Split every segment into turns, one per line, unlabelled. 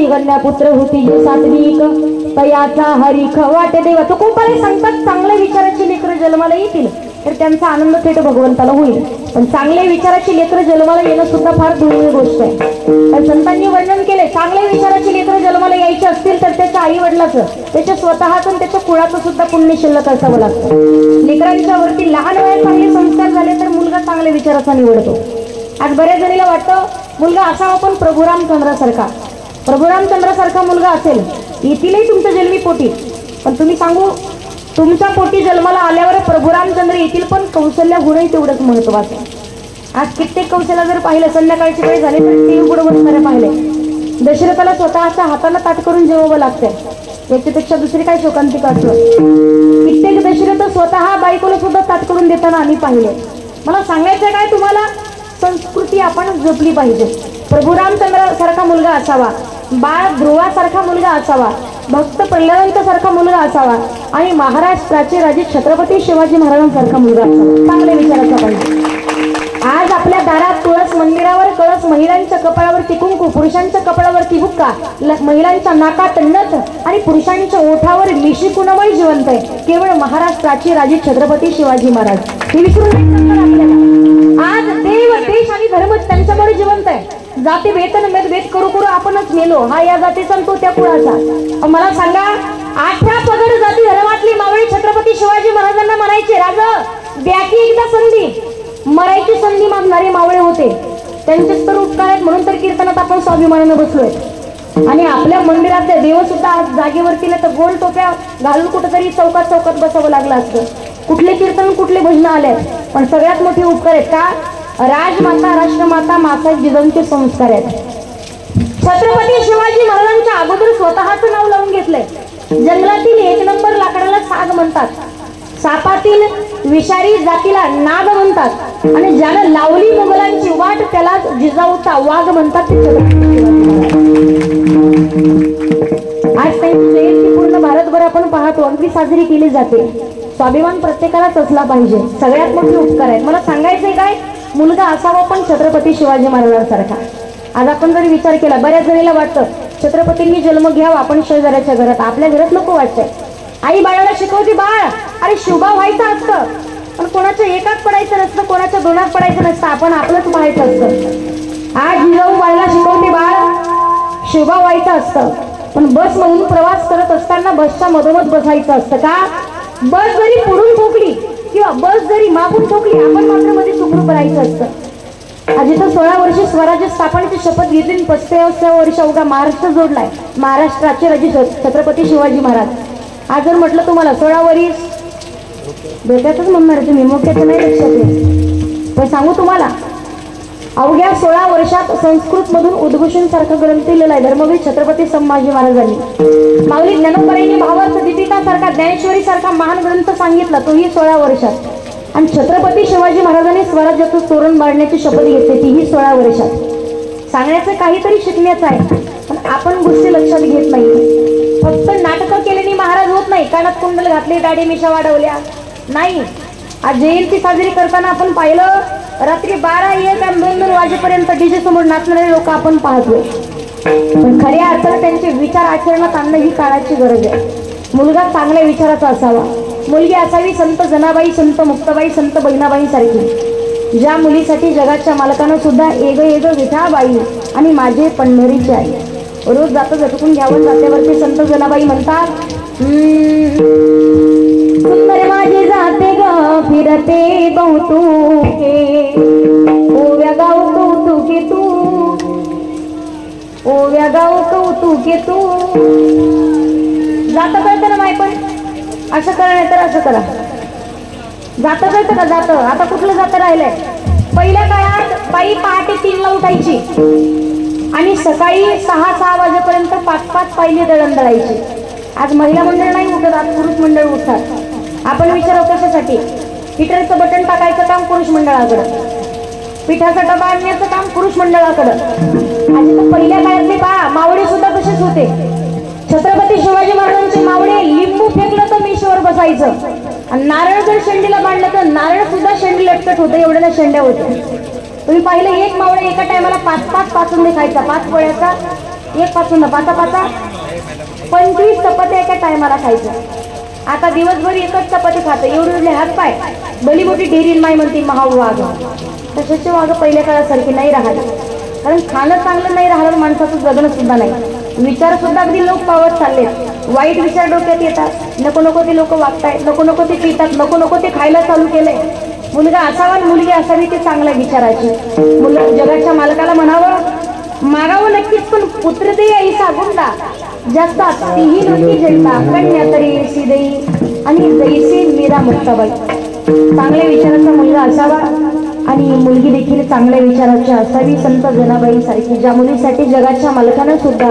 गण्या पुत्र होती जो सात्विक तयाचा हरिख वाटे देवा. तुकोबाई सांगतात चांगल्या विचाराची लेकरं जन्माला येतील तर त्यांचा आनंद थेट भगवंताला होईल, पण चांगल्या विचाराची लेकरं जन्माला येणं सुद्धा फार दुर्मिळ गोष्ट आहे. तर संतांनी वर्णन केले चांगल्या विचाराची लेकरं जन्माला यायची असतील तर त्याच्या आई वडिलाचं, त्याच्या स्वतःचं आणि त्याच्या कुळाचं सुद्धा पुण्य शिल्लक असावं लागतं. लेकरांच्या वरती लहान वयात चांगले संस्कार झाले तर मुलगा चांगल्या विचाराचा निवडतो. आज बऱ्याच जणीला वाटतं मुलगा असावा पण प्रभू रामचंद्रासारखा मुलगा असेल, येतीलही तुमच्या जन्मी पोटी, पण तुम्ही सांगू तुमच्या पोटी जन्माला आल्यावर प्रभू रामचंद्र येतील पण कौशल्य गुणही तेवढंच महत्वाचं. आज कित्येक कौशल्य जर पाहिलं संध्याकाळची वेळ झाली तर टीव्ही पुढे बसणारे पाहिले. दशरथाला स्वतःच्या हाताला ताट करून जेवावं लागतंय, याच्यापेक्षा दुसरी काय शोकांतिका असतं. कित्येक दशरथ स्वतः बायकोला सुद्धा ताट करून देताना आम्ही पाहिले. मला सांगायचं काय तुम्हाला, संस्कृती आपण जपली पाहिजे. प्रभू रामचंद्रासारखा मुलगा असावा, बाळ ध्रुवासारखा मुलगा असावा, भक्त प्रल्हादांसारखा मुलगा असावा आणि महाराष्ट्राचे राजे छत्रपती शिवाजी महाराजांसारखा मुलगा असावा. चांगल्या विचाराचा पाहिजे. आज आपल्या दारात तुळस, मंदिरावर कळस, महिलांच्या कपाळावरती कुंकू, पुरुषांच्या कपाळावरती बुक्का, महिलांच्या नाकात नथ आणि पुरुषांच्या ओठावर मिशी कुणामुळे जिवंत आहे केवळ महाराष्ट्राचे राजे छत्रपती शिवाजी महाराज. हे विसरून आपल्याला आज देव, देश आणि धर्म त्यांच्यामुळे जिवंत आहे. जाती वेतन भेद करू करू आपणच मेलो, हा या जातीचा तो त्या कुळाचा. मला सांगा 18 पगड जाती धर्मातली मावळी छत्रपती शिवाजी महाराजांना म्हणायचे राजा द्या की एकदा संधी, मरायची संधी मागणारे मावळे होते. त्यांचेच तर उपकार आहेत म्हणून तर कीर्तनात आपण स्वाभिमानाने बसलोय. आणि आपल्या मंदिरातले देव सुद्धा आज जागेवरती तर गोल टोप्या घालून कुठेतरी चौकात बसावं लागलं असतं. कुठले कीर्तन कुठले भजन आले, पण सगळ्यात मोठे उपकार आहेत का राजमाता राष्ट्रमाता माता जिजाऊंचे संस्कार आहेत. छत्रपती शिवाजी महाराजांच्या अगोदर स्वतःचं नाव लावून घेतलंय. जंगलातील 1 नंबर लाकडाला साग म्हणतात, सापातील विषारी जातीला नाग म्हणतात आणि ज्यानं लावली मुघलांची वाट त्याला जिजाऊचा वाघ म्हणतात. आज त्यांची जयंती पूर्ण भारतभर आपण पाहतो, अगदी साजरी केली जाते. स्वाभिमान प्रत्येकालाच असला पाहिजे. सगळ्यात मोठे उपकार आहेत. मला सांगायचंय काय, मुलगा असावा पण छत्रपती शिवाजी महाराजांसारखा. आज आपण जरी विचार केला, बऱ्याच जणीला वाटतं छत्रपतींनी जन्म घ्यावा आपण शेजाऱ्याच्या घरात, आपल्या घरात नको वाटतंय. आई बाळाला शिकवते बाळ अरे शिवबा व्हायचं असतं, पण कोणाच्या एकात पडायचं नसतं, कोणाच्या दोनात पडायचं नसतं, आपण आपलंच व्हायचं असतं. आज जिजाऊ बाळाला शिकवते बाळ शिवबा व्हायचं असतं, पण बस मधून प्रवास करत असताना बसच्या मधोमध बसायचं असतं का. बस जरी पुढून ठोकली किंवा बस जरी मागून ठोकली आपण मात्र मध्ये सुखरूप राहायचं असतं. आज इथं 16 वर्षे स्वराज्य स्थापनेची शपथ घेतली, 85 वर्ष अवघा महाराष्ट्र जोडलाय. महाराष्ट्राचे राजे छत्रपती शिवाजी महाराज. आज जर म्हटलं तुम्हाला 16 वर्ष डोक्यातच म्हणणार तुम्ही, मोक्याचं नाही लक्षात येईल. पण सांगू तुम्हाला अवघ्या 16 वर्षात संस्कृत मधून उद्घोषण सारखा ग्रंथ लिहिलाय धर्मवीर छत्रपती संभाजी महाराजांनी. माऊली ज्ञानोबरायांनी भावार्थ दीपिका सारखा, ज्ञानेश्वरी सारखा महान ग्रंथ सांगितला, तोही 16 वर्षात. आणि छत्रपती शिवाजी महाराजांनी स्वराज्याचं तोरण मारण्याची शपथ घेतली, तीही 16 वर्षात. सांगण्याचं काहीतरी शिकण्याचं आहे, पण आपण गोष्टी लक्षात घेत नाही. फक्त नाटकं केल्याने महाराज होत नाही, कानात कुंडल घातले, दाढी मिशा वाढवल्या नाही. आज जयंती साजरी करताना आपण पाहिलं रात्री 12, 1 आणि 2 वाजेपर्यंत डीजे समोर नाचणारे लोक आपण पाहतोय, पण खऱ्या अर्थाने त्यांचे विचार आचरणात आणणं ही काळाची गरज आहे. मुलगा चांगल्या विचाराचा असावा, मुलगी असावी संत जनाबाई, संत मुक्ताबाई, संत बहिणाबाई सारखी. ज्या मुलीसाठी जगाच्या मालकानं सुद्धा एग विठाबाई आणि माझे पंढरीची आई रोज जातं झटकून घ्यावं. जात्यावरती संत जनाबाई म्हणतात सुंदर माझे जाते ग फिरते कौतुके, ओव्या गाव कौतुके तू, ओव्या गाव कौतुके तू. जातं कळतं ना माय, पण असं करा नाही तर असं करा. जातं कळतं का जातं? आता कुठलं जातं राहिलंय. पहिल्या काळात बाई पहाटे 3ला उठायची आणि सकाळी 6 वाजेपर्यंत 5 पायली दळण दळायची. आज महिला मंडळ नाही उठत, आज पुरुष मंडळ उठतात. आपण विचारू कशासाठी? हिटरचं बटन टाकायचं काम पुरुष मंडळाकडं, पिठाचा डबा आणण्याचं काम पुरुष मंडळाकडं. आज तर पहिल्या काळातले पहा मावळे सुद्धा तसेच होते. छत्रपती शिवाजी महाराजांचे मावळे लिंबू फेकलं तर मिशीवर बसायचं आणि नारळ जर शेंडीला बांधलं तर नारळ सुद्धा शेंडी लटकट होतं, एवढ्या शेंड्या होत्या. तुम्ही पाहिलं एक मावळे एका टायमाला 5 पाचुंदे खायचा, 5 पोळ्याचा एक पासून पाचा पाचा 25 चपात्या एका टायमाला खायचं. आता दिवसभर एकच चपाती खातं, एवढे हात पाय भली मोठी ढेरीन माय म्हणते महाव वाघ. तशाचे वाघ पहिल्या काळासारखे नाही राहत, कारण खाणं चांगलं नाही राहिलं माणसाचं जगणं सुद्धा नाही. विचार सुद्धा अगदी लोक पावत चालले, वाईट विचार डोक्यात येतात, नको नको ते लोक वागतायत, नको नको ते पितात, नको नको ते खायला चालू केलंय. मुलगा असावा मुलगी असावी ते चांगल्या विचाराची. मुलं जगाच्या मालकाला म्हणावं मागावं नक्कीच, पण पुत्र दे ऐसा गुंडा जास्त तीही नव्हती जन्मा कन्या तरी ऐसी देई आणि जैसे मीरा मुक्ताबाई. चांगल्या विचाराचा मुलगा असावा आणि मुलगी देखील चांगल्या विचाराची असावी. संत जनाबाई सारखी ज्या मुलीसाठी जगाच्या मालकानं सुद्धा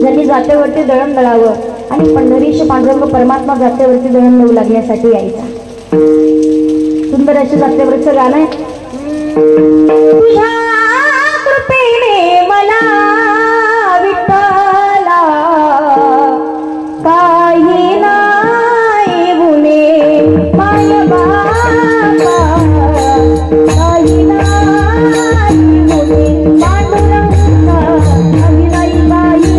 ज्यांनी जात्यावरती दळण दळावं आणि पंढरीश पांडुरंग परमात्मा जात्यावरती दळण दळू लागण्यासाठी यायचा. सुंदर असे जात्यावरचं गाणं आहे. तुझ्या कृपेने मला विठ्ठला काही नाही गुणे माय बाबा, काही नाही गुणे पांडुरंगा, काही नाही काही नाही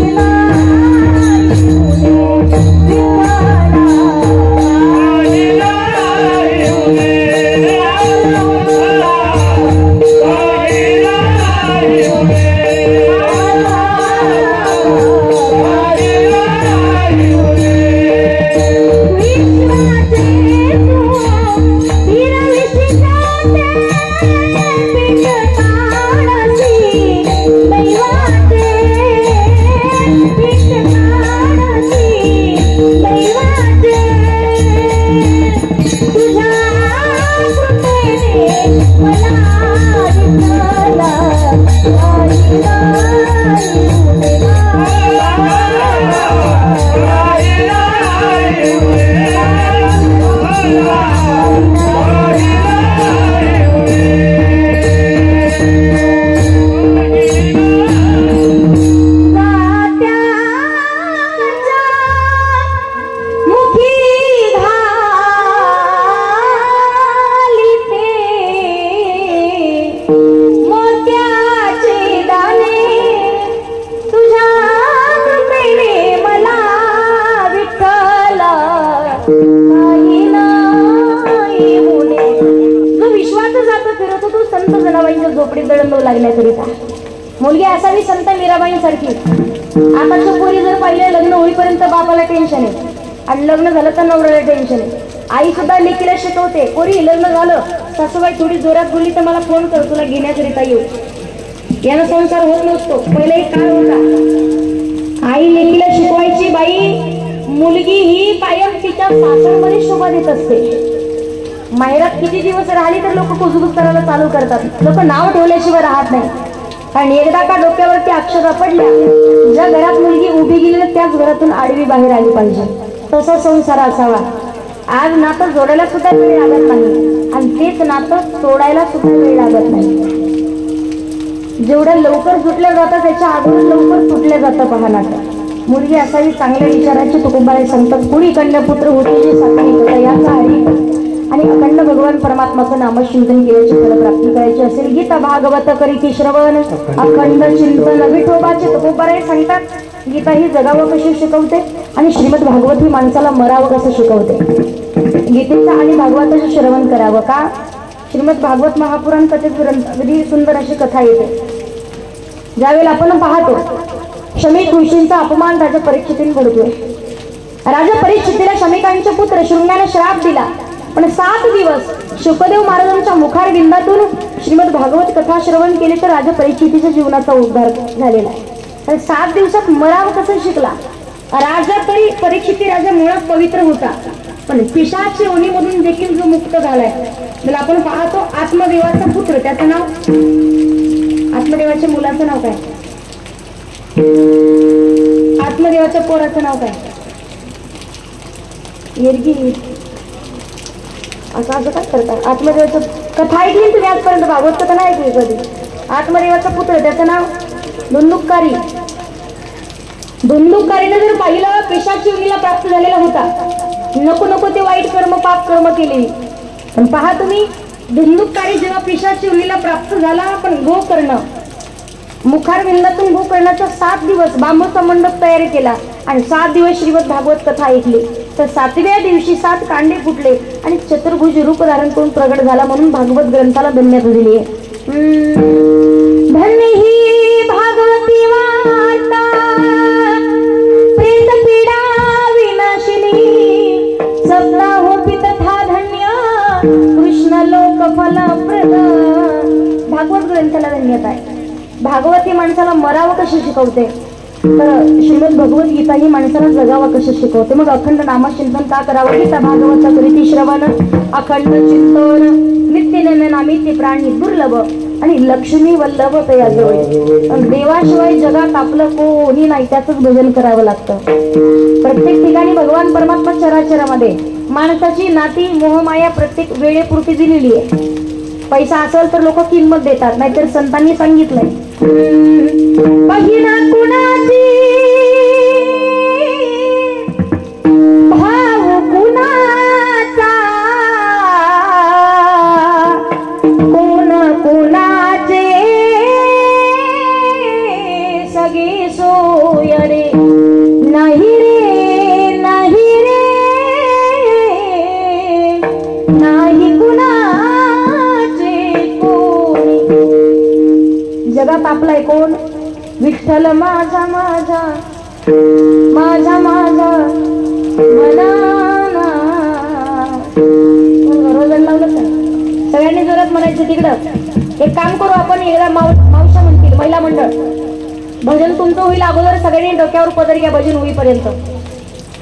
गुणे विठ्ठला. झोपडीत दळण देऊ लागण्याकरिता मुलगी असावी संत मीराबाईंसारखी. आताच्या पोरी जर पाहिले लग्न होईपर्यंत बापाला टेन्शन आहे आणि लग्न झालं तर नवऱ्याला टेन्शन आहे. आई सुद्धा लेकीला शिकवते, पोरी लग्न झालं सासूबाई थोडी जोरात बोलली तर मला फोन कर, तुला घेण्याकरिता येऊ. यानं संसार होत नसतो. पहिला एक काळ होता, आई लेकीला शिकवायची, बाई मुलगी ही कायम तिच्या सासरमध्ये शोभा देत असते. माहेरात किती दिवस राहिली तर लोक कुजबुज करायला चालू करतात, लोक नाव ठेवल्याशिवाय राहत नाही. कारण एकदा का डोक्यावरती अक्षरा पडल्या, ज्या घरात मुलगी उभी गेली त्याच घरातून आडवी बाहेर आली पाहिजे. तसा संसार असावा. आज नातं जोडायला सुद्धा वेळ लागत नाही आणि तेच नातं सोडायला सुद्धा वेळ लागत नाही. जेवढ्या लवकर सुटल्या जातात त्याच्या अगोदर लवकर सुटल्या जातं पहा नातं. मुलगी असावी चांगल्या विचाराची. तुकोबाराय सांगतात, कुणी कन्यापुत्र होते जे साखळी याचा हरी आणि अखंड भगवान परमात्माचं नामचिंतन केल्याची फलप्राप्ती करायची असेल. गीता भागवत करीती श्रवण अखंड चिंतन. विठोबाचे तुकोबाराय सांगतात, गीता ही जगावं कशी शिकवते आणि श्रीमद भागवत ही माणसाला मरावं कसं शिकवते. गीतेचं आणि भागवताचं श्रवण करावं का. श्रीमद भागवत महापुराण कथेत ग्रंथामध्ये सुंदर अशी कथा येते. ज्यावेळेला आपण पाहतो शमीक ऋषींचा अपमान राजा परीक्षितीने घडतोय. राजा परीक्षितीला शमीकांचे पुत्र शृंगाने श्राप दिला, पण 7 दिवस शुकदेव महाराजांच्या मुखार बिंदातून श्रीमद भागवत कथा श्रवण केले तर राजा परीक्षितीच्या जीवनाचा उद्धार झालेला आहे. तर 7 दिवसात मराव कसं शिकला. राजा तरी परीक्षिती राजा मुळात पवित्र होता, पण पिशाच योनीमधून देखील जो मुक्त झालाय. तर आपण पाहतो आत्मदेवाचा पुत्र, त्याचं नाव, आत्मदेवाच्या मुलाचं नाव काय, आत्मदेवाच्या पोराचं नाव काय, येरगी. असं असं काय करतात. आत्मदेवाचं कथा ऐकली तुम्ही आजपर्यंत, भागवत कथा नाही ऐकली कधी. आत्मदेवाचा पुत्र त्याचं नाव धुंदुकारी. धुंदुकारीने जर पाहिलं पिशाच योनीला प्राप्त झालेला होता. नको नको ते वाईट कर्म पाप कर्म केले. पण पहा तुम्ही, धुंदुकारी जेव्हा पिशाच योनीला प्राप्त झाला, पण गोकर्ण मुखार विंदातून गोकर्णाचा 7 दिवस बांबूचा मंडप तयार केला आणि 7 दिवस श्रीमद भागवत कथा ऐकली. तर 7व्या दिवशी 7 कांडे फुटले आणि चतुर्भुज रूप धारण करून प्रगट झाला, म्हणून भागवत ग्रंथाला धन्यता दिली आहे. धन्य ही भागवती वार्ता प्रेत पीडा विनाशिनी सप्ताहोपी तथा धन्य कृष्ण लोक फलप्रद. भागवत ग्रंथाला धन्यता आहे. भागवती माणसाला मरावं कसं शिकवते, तर श्रीमद भगवद्गीता ही माणसाला जगावं कसं शिकवते. मग अखंड नामचिंतन का करावं, गीता भागवत करीती श्रवण अखंड चिंतन नित्य नामी ते प्राणी दुर्लभ आणि लक्ष्मी वल्लभ ते याजवळ. देवाशिवाय जगात आपलं कोणी नाही, त्याचंच भजन करावं लागतं. प्रत्येक ठिकाणी भगवान परमात्मा चराचरामध्ये माणसाची नाती मोहमाया प्रत्येक वेळेपुरती दिलेली आहे. पैसा असेल तर लोक किंमत देतात, नाहीतर संतांनी सांगितलंय बहिणा कुणाची भाव कुणाचा कोण कुणाचे सगळे सोय रे नाही रे नाही रे नाही जगात आपलाय कोण. विठ्ठल माझा माझा माझा माझा मनाना. रोजन लावलं का सगळ्यांनी जोरात म्हणायचं तिकडं. एक काम करू आपण, एकदा मावशा म्हणतील महिला मंडळ भजन तुमचं होईल अगोदर, सगळ्यांनी डोक्यावर पदर घ्या भजन होईपर्यंत.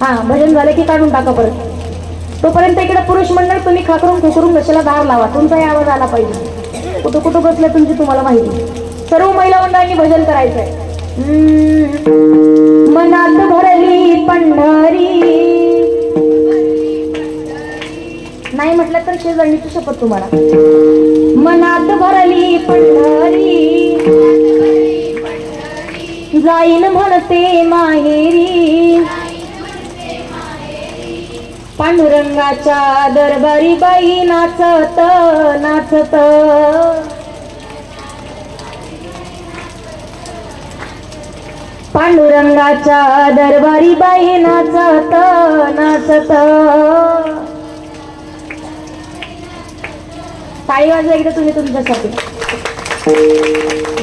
हा भजन झालं की काढून टाका परत. तोपर्यंत इकडे पुरुष मंडळ तुम्ही खाकरून खुकरून घशाला धार लावा, तुमचाही आवाज आला पाहिजे. कुठं कुठं बसलं तुमची तुम्हाला माहिती. सर्व महिला मंडळांनी भजन करायचंय. मनात भरली पंढरी, नाही म्हटलं तर शेजारणीची शपथ तुम्हाला. मनात भरली पंढरी जाईन म्हणते माहेरी पांडुरंगाच्या दरबारी बाई नाचत नाचत. पांडुरंगाच्या दरबारी बाई नाचत नाचत. टाळी वाजवा एकदा तुम्ही तुमच्यासाठी.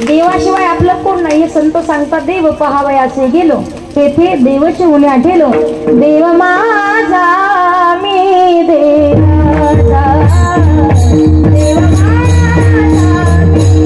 देवाशिवाय आपलं कोण नाही हे संत सांगतात. देव पहावयाचे गेलो तेथे देवचे होणे आठेलो. देव माझा मी देवाचा देव माझा मी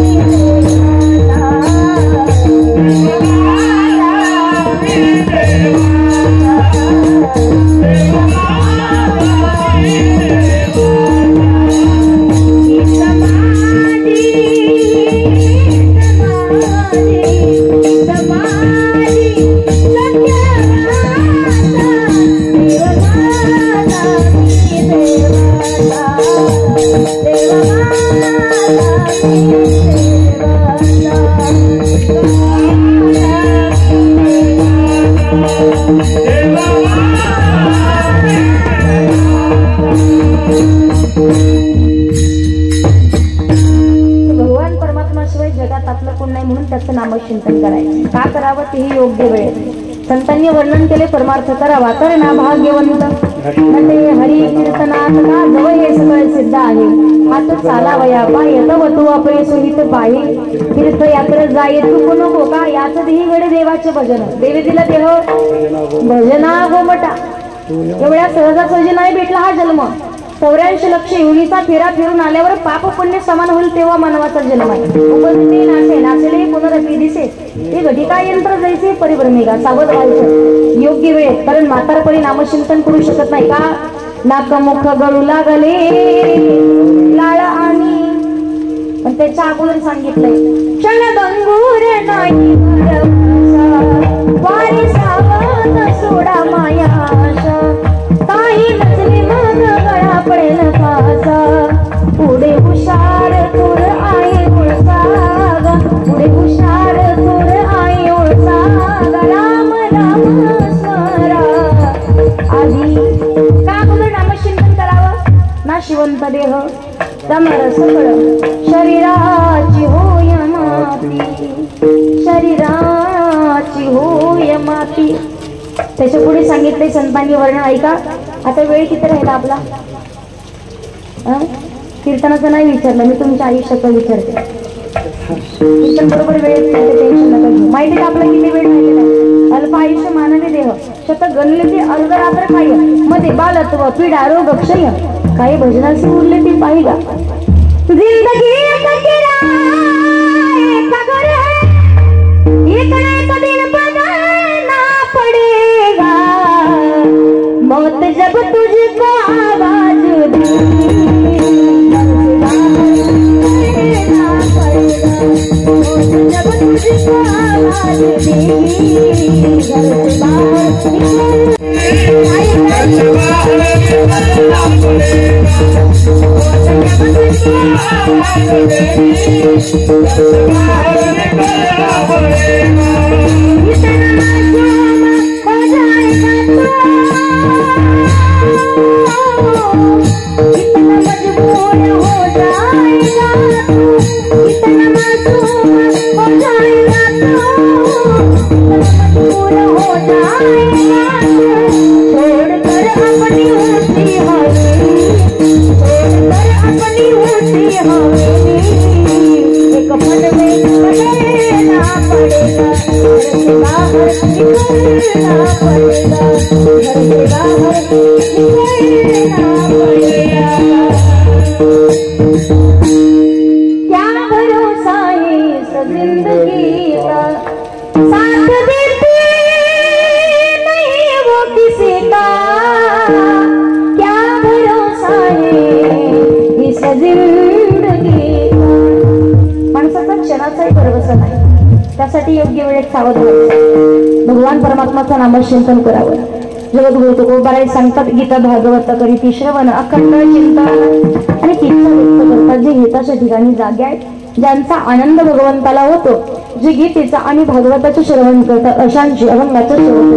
त्याचं नामचिंतन करायचं. का करावं तेही योग्य वेळेत. संतांनी वर्णन केले परमार्थ करावा तर ना भाग्यवंत नटे हरी कीर्तनात का जवळ हे सगळे सिद्ध आहे. हात चालावया पाय तव तू अपरे सोहित पायी तीर्थयात्रा जाये तू नको का याच देही गडे देवाचे भजन. देवी दिला देह भजना गोमटा. एवढ्या सहजासहजी नाही भेटला हा जन्म. 84 लक्ष योनीचा फेरा फिरून आल्यावर पाप पुण्य समान होईल तेव्हा मानवाचा जन्म आहे. उपदिते नाचे नाचले पुनरपी दिसे हे घटिका यंत्र जैसे परिभ्रमेगा. सावध व्हायचं योग्य वेळेत, कारण म्हातारपणी नामचिंतन करू शकत नाही. का नाक मुख गळू लागले लाळ आणि पण त्याच्या अगोदर सांगितलंय क्षणभंगूर नाही वारी सावध सोडा मायाशा काही नसले मग गळा पडेल फासा. पुढे हुशार थोर आहे उळसागा पुढे हुशार थोर आहे उळसागा. राम राम स्मरा आधी का अगोदर नामचिंतन करावं. नाशिवंत देह समर सकळ शरीराची होय माती शरीराची होय माती. त्याच्या पुढे सांगितले संतांनी वर्णन ऐका. आता वेळ किती राहिला आपला? कीर्तनाचं नाही विचारलं मी, तुमच्या आयुष्याचं विचारते. कीर्तन बरोबर वेळ टेन्शन नका घेऊ. माहिती का आपला किती वेळ राहिलेला आहे? अल्प आयुष्य मानवी देह शतक गणले ते अर्ध रात्र काय मध्ये बालत्व पीडा रोग क्षय काही भजनाचे उरले ते पाहिगा. जिंदगी एक घर है एक ना एक दिन बदलना पड़ेगा मौत जब तुझको आवाज देगी जब तुझको आवाज देगी घर से बाहर त्यासाठी योग्य वेळेत सावध व्हायचं. भगवान परमात्माचं नामचिंतन करावं. जगद्गुरु तुकोबाराय सांगतात गीता भागवत करीती श्रवण अखंड चिंतन आणि किस्सा व्यक्त करतात जे हिताच्या ठिकाणी जागे आहेत ज्यांचा आनंद भगवंताला होतो जे गीतेचा आणि भागवताचे श्रवण करतात अशांची अभंगाचं श्रवण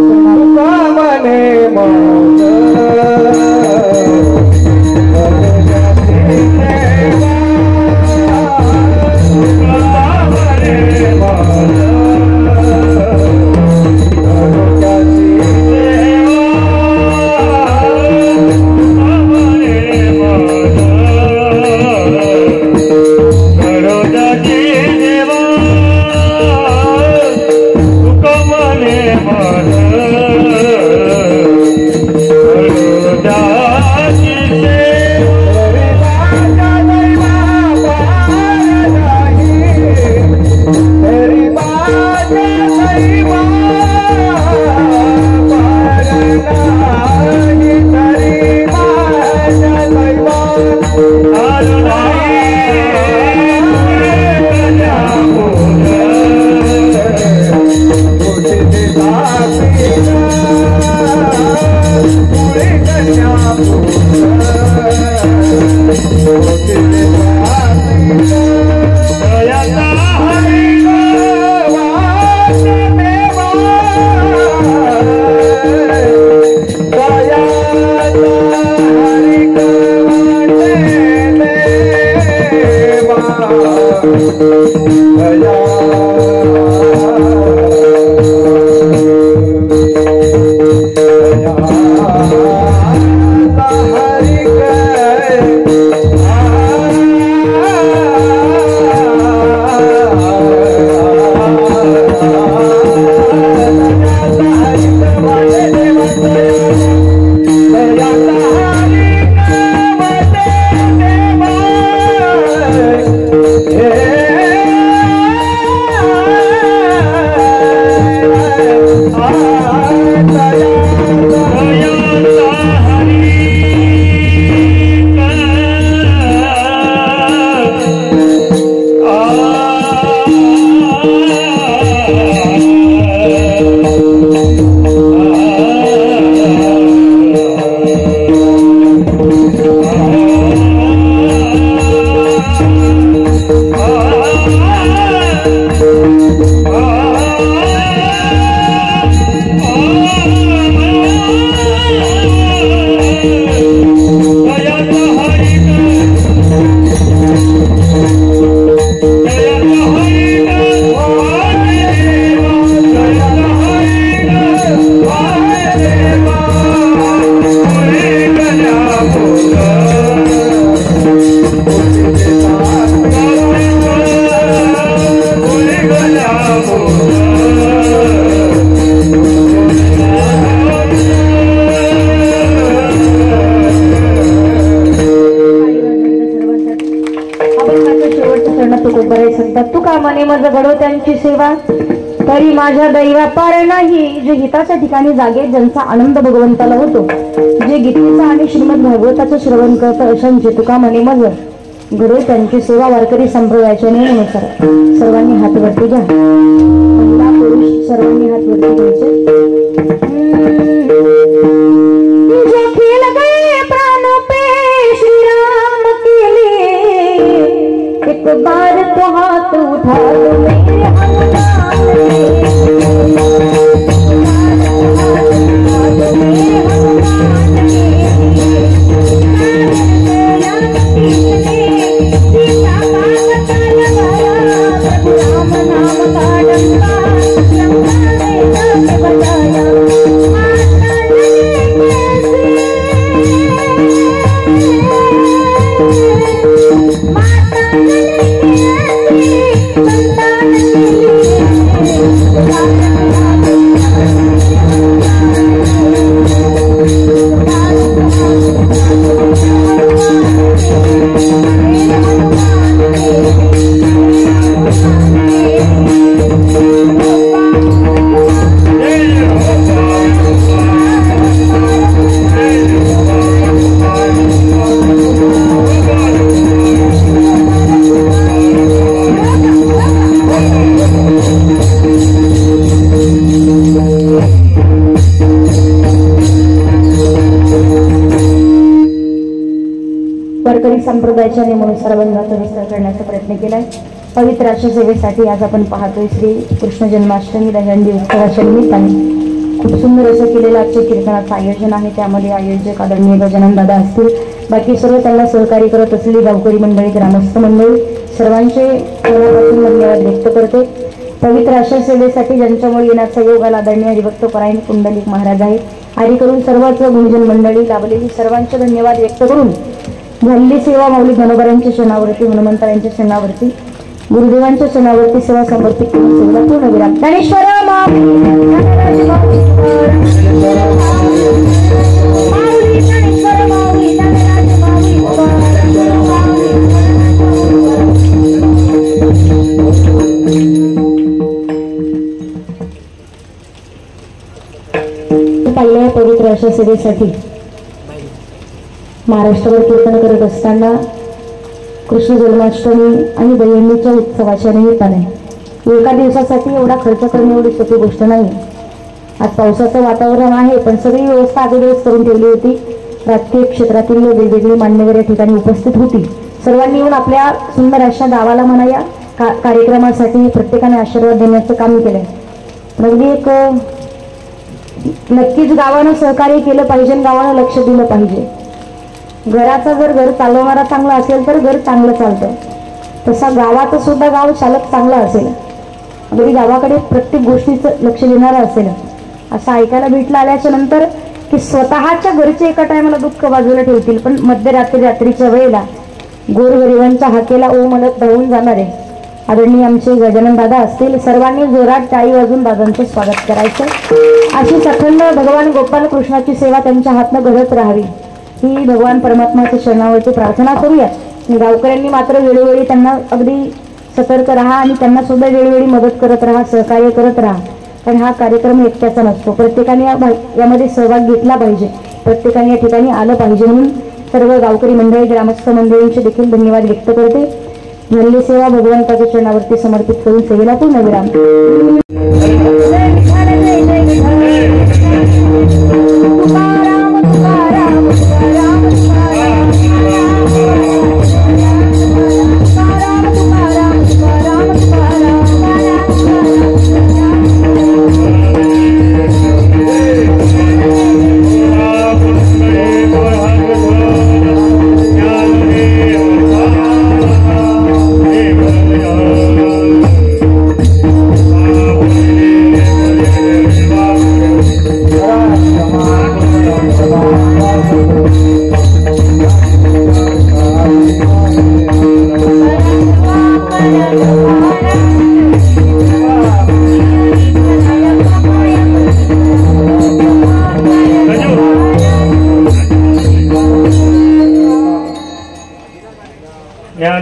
Yeah.
येतात. तुका मने मज घडो त्यांची सेवा, तरी माझ्या दैवा पार नाही. जे हिताच्या ठिकाणी जागे ज्यांचा आनंद भगवंताला होतो, जे गीतेचा आणि श्रीमद भागवताचं श्रवण करतं, अशांचे तुका मने मज घडो त्यांची सेवा. वारकरी संप्रदायाच्या नियमानुसार सर्वांनी हात वरती घ्या. महिला पुरुष सर्वांनी हात वरती घ्यायचे. एक बार तो हाथ उठा लो मेरे हनुमान संप्रदायाच्या नियमानुसार बंधाचा विस्तार करण्याचा प्रयत्न केलाय. पवित्र अशा सेवेसाठी आज आपण पाहतोय श्री कृष्ण जन्माष्टमी दहीहंडी उत्सवाच्या निमित्ताने खूप सुंदर असं केलेलं आजच्या कीर्तनाचं आयोजन आहे. त्यामध्ये आयोजक आदरणीय गजानन दादा असतील, बाकी सर्व त्यांना सहकार्य करत असलेली गावकरी मंडळी, ग्रामस्थ मंडळी सर्वांचे मनापासून धन्यवाद व्यक्त करते. पवित्र अशा सेवेसाठी ज्यांच्यामुळे येण्याचा योग आला आदरणीय हरिभक्त परायण पुंडलिक महाराज आहेत. आरी करून सर्वच गुरुजन मंडळी लाभलेली सर्वांचे धन्यवाद व्यक्त करून झालेली सेवा माऊली धनोबरांच्या क्षणावरती, हनुमंतरांच्या क्षणावरती, गुरुदेवांच्या क्षणावरती सेवा समर्पित करून सेवेला पूर्णविराम. ज्ञानेश्वर पहिल्या पवित्र अशा सेवेसाठी महाराष्ट्रभर कीर्तन करत असताना कृष्ण जन्माष्टमी आणि दहीहंडीच्या उत्सवाच्या निमित्ताने एका दिवसासाठी एवढा खर्च करणे एवढी सोपी गोष्ट नाही. आज पावसाचं वातावरण आहे, पण सगळी व्यवस्था अगोदरच करून ठेवली होती. राजकीय क्षेत्रातील वेगवेगळी मान्यवर या ठिकाणी उपस्थित होती. सर्वांनी येऊन आपल्या सुंदर अशा गावाला म्हणा या कार्यक्रमासाठी प्रत्येकाने आशीर्वाद देण्याचं काम केलंय. अगदी एक नक्कीच गावानं सहकार्य केलं पाहिजे, गावानं लक्ष दिलं पाहिजे. घराचा जर घर चालवणारा चांगला असेल तर घर चांगलं चालतं, तसा गावाचं सुद्धा गाव चालक चांगला असेल, अगदी गावाकडे प्रत्येक गोष्टीचं लक्ष देणारं असेल. असं ऐकायला भेटलं आल्याच्या नंतर की स्वतःच्या घरचे एका टायमाला दुःख बाजूला ठेवतील, पण रात्रीच्या वेळेला गोरगरिबांच्या हाकेला ओ म्हणत धावून जाणारे आदरणीय आमचे गजानन दादा असतील. सर्वांनी जोरात टाळी वाजून दादांचं स्वागत करायचं. अशी अखंड भगवान गोपाल कृष्णाची सेवा त्यांच्या हातनं घडत राहावी ही भगवान परमात्माच्या चरणावरती प्रार्थना करूया. गावकऱ्यांनी मात्र वेळोवेळी त्यांना अगदी सतर्क राहा आणि त्यांना सुद्धा वेळोवेळी मदत करत राहा, सहकार्य करत राहा. कारण हा कार्यक्रम एकट्याचा नसतो, प्रत्येकाने यामध्ये सहभाग घेतला पाहिजे, प्रत्येकाने या ठिकाणी आलं पाहिजे. म्हणून सर्व गावकरी मंडळी, ग्रामस्थ मंडळींचे देखील धन्यवाद व्यक्त करते. झालेली सेवा भगवंताच्या चरणावरती समर्पित करून सेवेला पूर्णविराम.
Yeah,